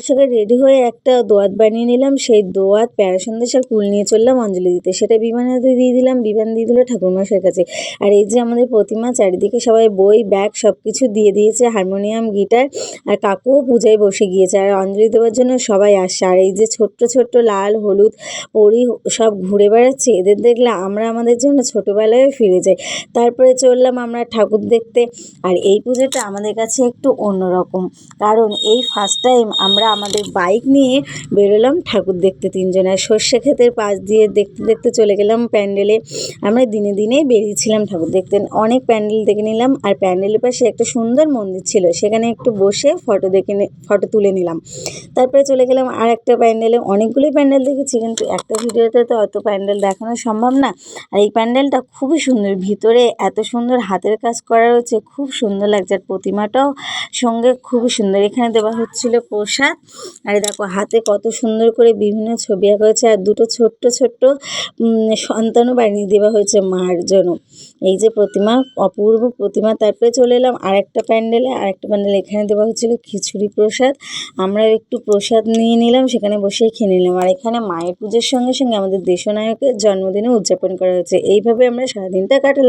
সঙ্গে রেডি হয়ে একটা দোয়াত বানিয়ে নিলাম। সেই দোয়াত, প্যারা সন্দেশ আর কুল নিয়ে চললাম অঞ্জলি দিতে। সেটা বিমানের হাতে দিয়ে দিলাম, বিমান দিয়ে দিল ঠাকুরমশাইয়ের কাছে। আর এই যে আমাদের প্রতিমা, চারিদিকে সবাই বই, ব্যাগ সব কিছু দিয়ে দিয়েছে, হারমোনিয়াম, গিটার। আর কাকুও পূজায় বসে গিয়েছে, আর অঞ্জলি দেওয়ার জন্য সবাই আসছে। আর এই যে ছোট্ট ছোট্ট লাল হলুদ পরি সব ঘুরে বেড়াচ্ছে, এদের দেখলে আমরা আমাদের জন্য ছোটোবেলায় ফিরে যাই। তারপরে চললাম আমরা ঠাকুর দেখতে। আর এই পুজোটা আমাদের কাছে একটু অন্যরকম, কারণ এই ফার্স্ট টাইম আমরা আমাদের বাইক নিয়ে বেরোলাম ঠাকুর দেখতে তিনজনে। আর সর্ষে ক্ষেতের পাশ দিয়ে দেখতে দেখতে চলে গেলাম প্যান্ডেলে। আমরা দিনে দিনেই বেরিয়েছিলাম ঠাকুর দেখতে। অনেক প্যান্ডেল দেখে নিলাম, আর প্যান্ডেলের পাশে একটা সুন্দর মন্দির ছিল, সেখানে একটু বসে ফটো তুলে নিলাম। তারপরে চলে গেলাম আর একটা প্যান্ডেলে। অনেকগুলোই প্যান্ডেল দেখেছি, কিন্তু একটা ভিডিওতে তো অত প্যান্ডেল দেখানো সম্ভব না। আর এই প্যান্ডেলটা খুবই সুন্দর, ভিতরে এত সুন্দর হাতের কাজ করা রয়েছে, খুব সুন্দর লাগছে। আর প্রতিমাটাও সঙ্গে খুবই সুন্দর। এখানে দেওয়া হচ্ছিল প্রসাদ। আর দেখো হাতে কত সুন্দর করে বিভিন্ন ছবি আঁকা হয়েছে, আর দুটো ছোট্ট ছোট্ট সন্তানও বানিয়ে দেওয়া হয়েছে মার জন্য। এই যে প্রতিমা, অপূর্ব প্রতিমা। তারপরে চলে এলাম আরেকটা প্যান্ডেলে। এখানে দেওয়া হচ্ছিল খিচুড়ি প্রসাদ। আমরাও একটু প্রসাদ নিয়ে নিলাম, সেখানে বসেই খেয়ে নিলাম। আর এখানে মায়ের পুজোর সঙ্গে সঙ্গে আমাদের দেশনায়কের জন্মদিনও উদযাপন করা হয়েছে। এইভাবে আমরা সারাদিনটা কাটালাম।